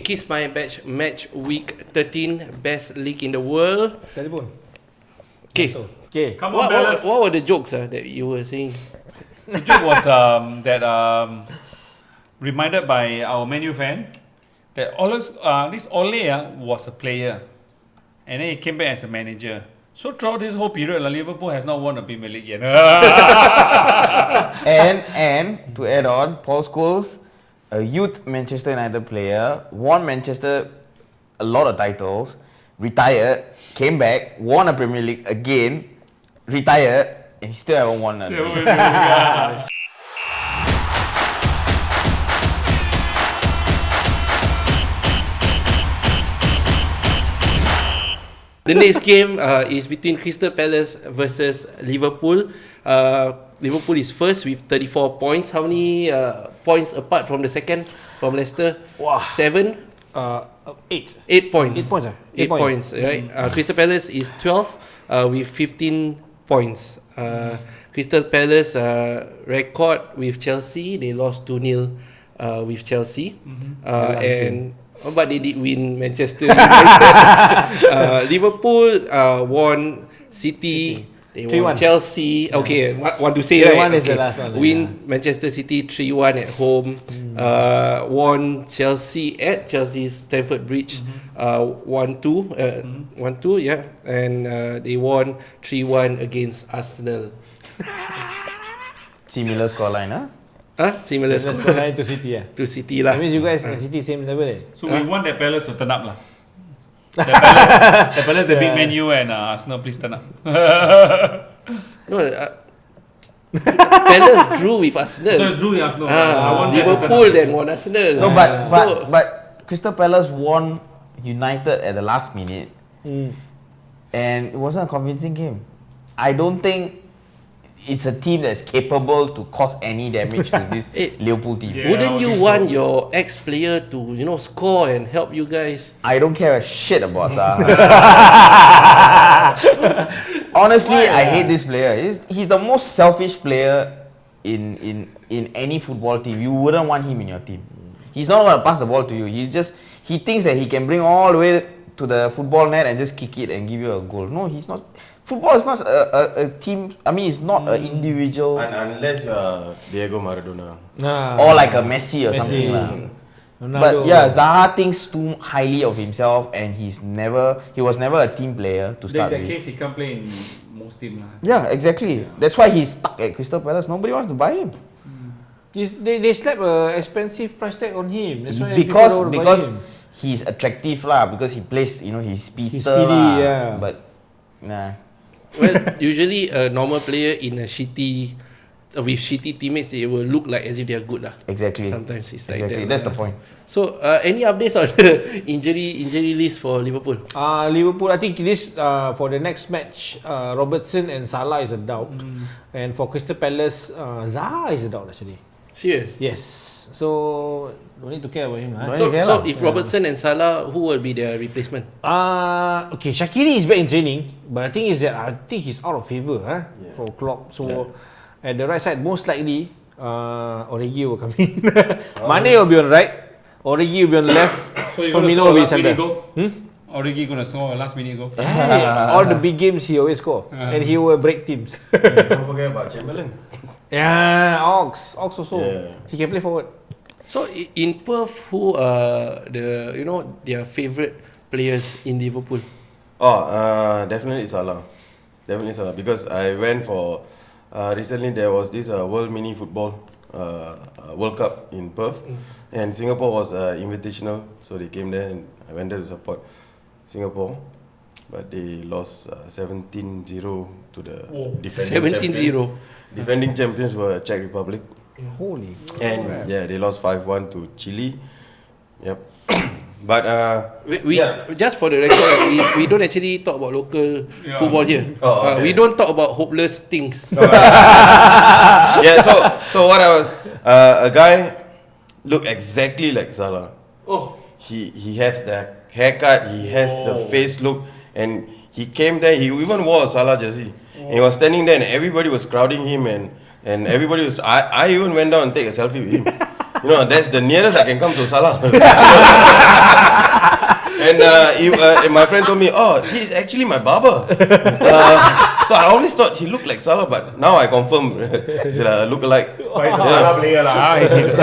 Kiss My Match Week 13, best league in the world. Telephone. Okay. Come on, fellas. What were the jokes that you were saying? The joke was that reminded by our Man U fan that this Ole was a player, and then he came back as a manager. So throughout this whole period, Liverpool has not won a Premier League yet. and to add on, Paul Scholes, a youth Manchester United player, won Manchester a lot of titles, retired, came back, won a Premier League again, retired, and he still haven't won none. The next game is between Crystal Palace versus Liverpool. Liverpool is first with 34 points. How many points apart from the second, from Leicester? Wow. 7? 8. 8 points. 8 points. 8 points, right? Crystal Palace is 12 with 15 points. Crystal Palace record with Chelsea, they lost 2-0 with Chelsea. But they did win Manchester United. Liverpool won City. They won 3-1. Chelsea. Okay, want to say 3-1 right? is Okay. the last one. Win Manchester City 3-1 at home. Won Chelsea at Chelsea's Stamford Bridge 1-2. 1-2, yeah. And they won 3-1 against Arsenal. Similar scoreline, huh? Similar Let's score go to City. to City lah. That means you guys and City same level. So we want that Palace to turn up lah. The Palace, the big Man U and Arsenal, please turn up. No, Palace drew with Arsenal. So drew with Arsenal. I want Liverpool then won Arsenal. No, but Crystal Palace won United at the last minute, and it wasn't a convincing game. I don't think it's a team that's capable to cause any damage to this Liverpool team. Yeah. Wouldn't you want your ex-player to, score and help you guys? I don't care a shit about Zaha. Honestly, I hate this player. He's the most selfish player in any football team. You wouldn't want him in your team. He's not going to pass the ball to you. He thinks that he can bring all the way to the football net and just kick it and give you a goal. No, he's not. Football is not a team. I mean, it's not an individual. Unless you're Diego Maradona. Or like a Messi or something. But yeah, Zaha thinks too highly of himself, and he was never a team player to start In that with. case, he can't play in most teams lah. Yeah, exactly. Yeah. That's why he's stuck at Crystal Palace. Nobody wants to buy him. They slapped an expensive price tag on him. That's why because he's attractive lah. Because he plays, he's speedster lah. Yeah. But nah. Well, usually a normal player in a with shitty teammates, they will look like as if they are good lah. Exactly. Sometimes it's like exactly. that. That's the point. So, any updates on the injury list for Liverpool? Liverpool, I think this for the next match, Robertson and Salah is a doubt, and for Crystal Palace, Zaha is a doubt actually. Serious? Yes. So don't need to care about him. So if Robertson and Salah, who will be their replacement? Okay, Shaqiri is back in training, but the thing is that I think he's out of favour for Klopp. So at the right side, most likely Origi will come in. Mane will be on right, Origi will be on left. So you're Firmino will be last center. minute goal? Origi gonna score a last minute goal. All the big games he always score, and he will break teams. Don't forget about Chamberlain. Yeah, Ox also. Yeah. He can play forward. So in Perth, who are their favourite players in Liverpool? Definitely Salah. Because I went for recently there was this World Mini Football World Cup in Perth, and Singapore was invitational, so they came there and I went there to support Singapore, but they lost 17-0 to the defending 17-0. Defending champions were Czech Republic. Holy. And they lost 5-1 to Chile. Yep. But we just for the record, we don't actually talk about local football here. Okay. We don't talk about hopeless things. Yeah. So what I was a guy looked exactly like Salah. Oh, He has the haircut. He has the face look, and he came there. He even wore a Salah jersey. And he was standing there, and everybody was crowding him, and everybody was. I even went down and take a selfie with him. You know, that's the nearest I can come to Salah. And my friend told me, oh, he's actually my barber. So I always thought he looked like Salah, but now I confirm. He said, look alike. He's a Salah player lah. He's a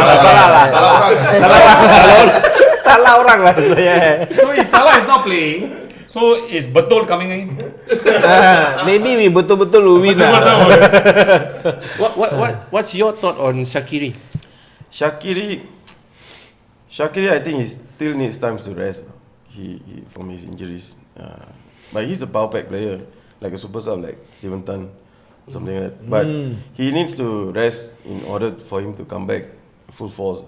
Salah orang lah. Yeah. So if Salah is not playing, so is betul coming in? Maybe we betul-betul will win lah. What's your thought on Shaqiri? Shaqiri, I think he still needs time to rest. He from his injuries. But he's a power pack player, like a super sub like Steven Tan, something like that. But he needs to rest in order for him to come back full force.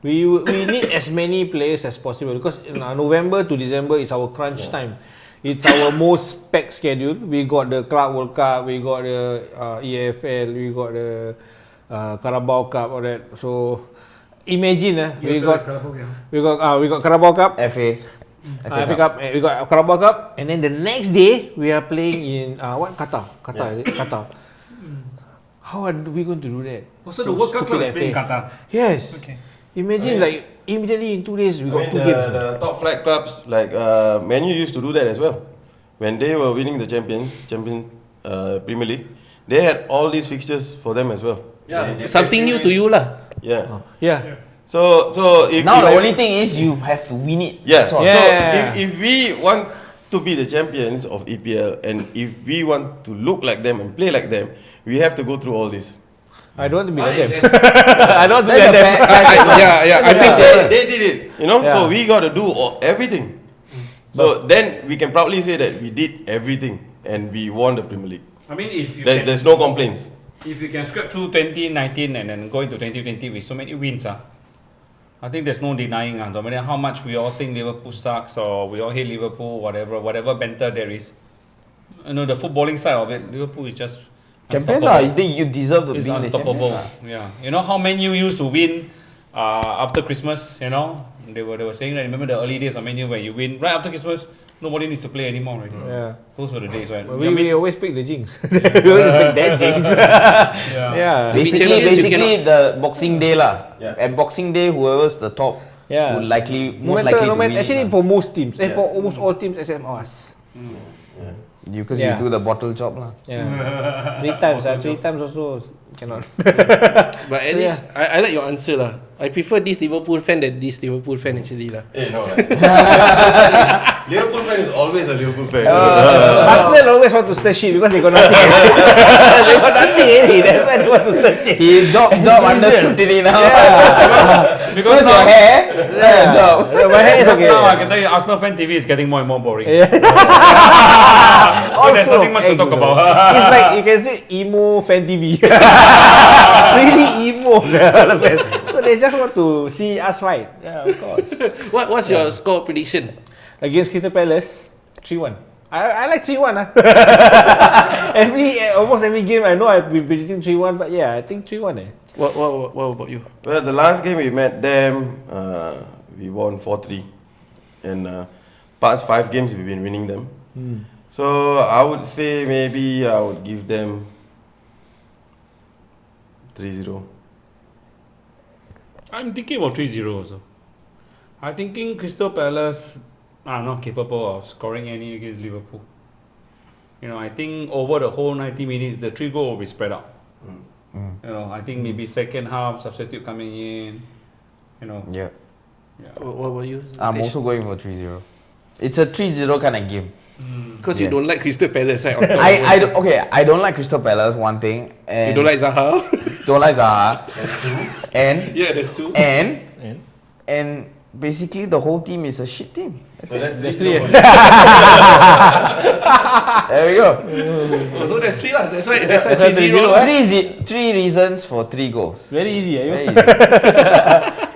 We need as many players as possible because November to December is our crunch time. It's our most packed schedule. We got the Club World Cup, we got the EFL, we got the Carabao Cup, all that. So imagine we got Carabao Cup, FA Cup, we got Carabao Cup, and then the next day we are playing in Qatar. Is it? Qatar. How are we going to do that? Also, the World Cup club is playing in Qatar. Yes. Okay. Imagine like immediately in 2 days we got 2 games. The top flight clubs like Man U used to do that as well. When they were winning the Champions Premier League, they had all these fixtures for them as well. Yeah, something new to you lah. Yeah. Yeah. So if now the only thing is you have to win it. Yeah. That's all. So Yeah. if we want to be the champions of EPL and if we want to look like them and play like them, we have to go through all this. I don't want to be like them. I don't want to be That's like them. I think They did it, you know. Yeah. So we got to do everything. So then we can proudly say that we did everything and we won the Premier League. I mean, if you There's no complaints. if you can scrap through 2019 and then go into 2020 with so many wins, I think there's no denying. No matter how much we all think Liverpool sucks or we all hate Liverpool, whatever banter there is, you know, the footballing side of it, Liverpool is just Champions unstoppable. you think you deserve to It's be the unstoppable. champions. Yeah, you know how Man U used to win after Christmas. You know they were saying that. Remember the early days of Man U where you win right after Christmas, nobody needs to play anymore already. Yeah. Those were the days, right? But we always pick the jinx. We always pick that jinx. Yeah. Basically the Boxing Day lah. Yeah. At Boxing Day, whoever's the top Yeah. would most likely to win it actually lah. for most teams, Yeah. for almost all teams except us. Because Yeah. you do the bottle job lah. Yeah. 3 times, 3 times also cannot. But at least I like your answer lah. I prefer this Liverpool fan than this Liverpool fan actually lah. No. Liverpool fan is always a Liverpool fan. Arsenal always want to stir shit because they got nothing. They got nothing already. That's why they want to stir shit. He job under scrutiny now. Because First your now, hair, then your job. My hair is because okay. now I can tell you, Arsenal fan TV is getting more and more boring. All There's full nothing of much to talk eggs, about. It's like you can say emo fan TV. Really emo. So they just want to see us fight. Yeah, of course. What's your score prediction? Against Crystal Palace, 3-1. I like 3-1. Almost every game I know I've been predicting 3-1, but yeah, I think 3-1. What about you? Well, the last game we met them, we won 4-3, and past 5 games we've been winning them. So I would say maybe I would give them 3-0. I'm thinking about 3-0 also. I'm thinking Crystal Palace are not capable of scoring any against Liverpool. You know, I think over the whole 90 minutes, the 3 goal will be spread out. You know, I think maybe second half, substitute coming in. You know, Yeah. What about you? I'm also going for 3-0. It's a 3-0 kind of game. Because you Yeah. don't like Crystal Palace, right? On top. I don't like Crystal Palace, one thing. And You don't like Zaha? don't like Zaha. And Yeah, that's two. and basically the whole team is a shit team. So that's That's 3-0. three. There we go. So that's three lah. That's why 3-0. Three reasons for 3 goals. Very easy. Very easy.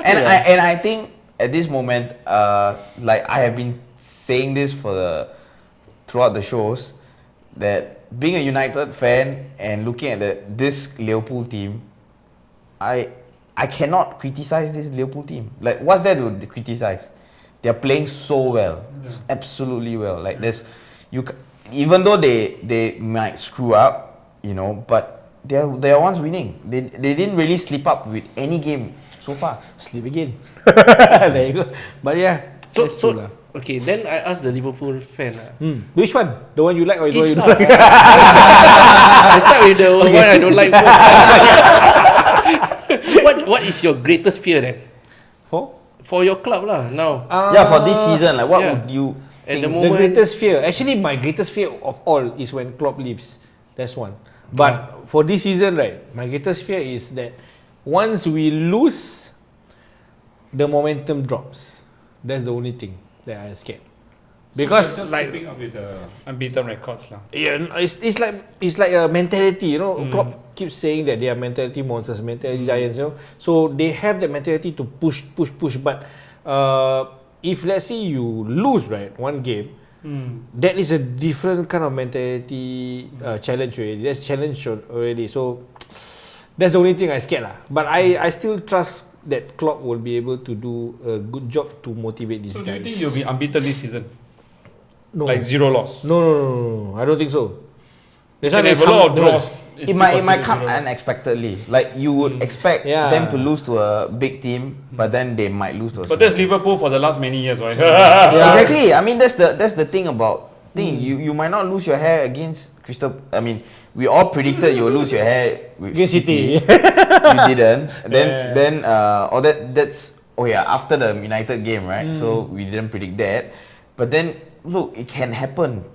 and I think at this moment, like I have been saying this throughout the shows, that being a United fan and looking at this Liverpool team, I cannot criticize this Liverpool team. Like, what's there to criticize? They're playing so well, absolutely well. Like even though they might screw up, you know, but they are ones winning. They didn't really slip up with any game so far. Sleep again. There you go. But yeah. So that's true lah. okay, then I ask the Liverpool fan. Which one? The one you like or the one you Each don't like? I start with the one I don't like. What is your greatest fear then? For your club lah now. Yeah, for this season, like what Yeah. would you At think? the The moment, greatest fear. Actually, my greatest fear of all is when Klopp leaves. That's one. But for this season, right, my greatest fear is that once we lose, the momentum drops. That's the only thing that I'm scared. Because just like keeping up with the unbeaten records lah. yeah, it's like a mentality, you know. Klopp keeps saying that they are mentality monsters, mentality giants, you know. So they have the mentality to push. But if let's say you lose right one game, that is a different kind of mentality challenge already. That's challenge already. So that's the only thing I scared lah. But I still trust that Klopp will be able to do a good job to motivate these So do guys. you think you'll be unbeaten this season? No. Like 0 loss? No, I don't think so. That's Can why have a lot of draws. It might come unexpectedly. Like you would expect Yeah. them to lose to a big team, but then they might lose to a But small that's team. Liverpool for the last many years, right? Exactly. I mean that's the thing about you might not lose your hair against Crystal. I mean we all predicted you will lose your hair with Against City. You didn't. Yeah. Then that's after the United game, right? So we didn't predict that. But then look, it can happen.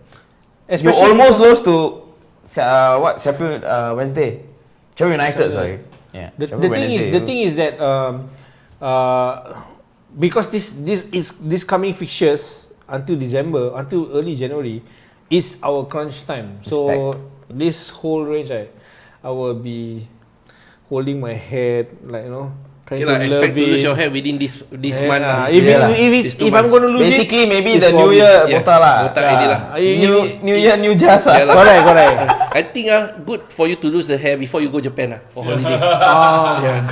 You Especially almost lost to Sheffield Wednesday. Sheffield United, sorry. Yeah. The Sheffield Wednesday. thing is that because this coming fixtures until December, until early January, is our crunch time. So this whole range, I will be holding my head, like, you know, trying Okay lah, to expect love to lose it. your hair within this month lah. If I'm going to lose Basically, maybe it's the New probably- Year yeah, botak lah. botak already lah. New Year, new jazz lah. Yeah lah. correct. I think good for you to lose the hair before you go Japan for holiday. Yeah.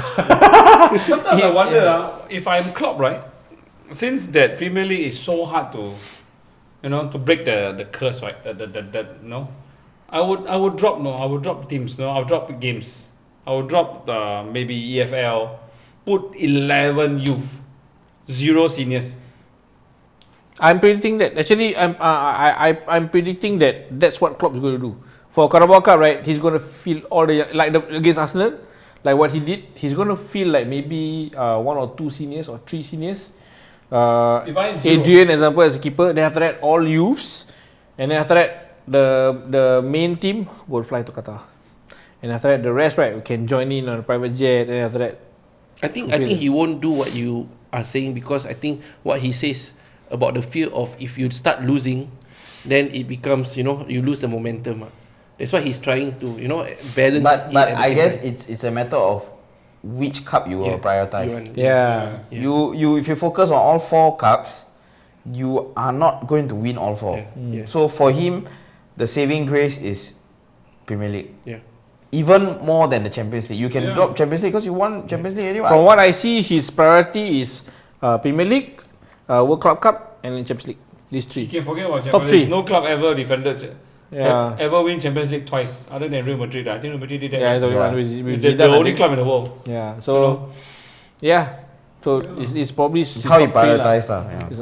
Sometimes I wonder if I'm Klopp, right? Since that Premier League is so hard to, to break the curse, right? I would drop teams. I would drop games. I would drop maybe EFL. Put 11 youth, 0 seniors. I'm predicting that. Actually, I'm predicting that that's what Klopp is going to do for Carabao Cup. Right, he's going to feel all the against Arsenal, like what he did. He's going to feel like maybe 1 or 2 seniors or 3 seniors. If I am zero. Adrian, example, as a keeper. Then after that, all youths, and then after that, the main team will fly to Qatar, and after that, the rest, right, we can join in on a private jet, and after that. I think he won't do what you are saying, because I think what he says about the fear of if you start losing, then it becomes, you lose the momentum. That's why he's trying to, balance. But I guess it's a matter of which cup you will prioritize. You if you focus on all 4 cups, you are not going to win all 4. So for him, the saving grace is Premier League. Yeah. Even more than the Champions League. You can drop Champions League because you won Champions League anyway. From what I see, his priority is Premier League, World Club Cup, and then Champions League. These 3. You can forget about Top Champions League. 3. No club ever defended. Yeah. Ever win Champions League twice, other than Real Madrid. I think Real Madrid did that. Yeah, it's the Yeah. one with The Zidane, I only think. club in the world. Yeah. So, yeah. So it's probably It's how you top 3 lah. prioritize lah. Yeah. It's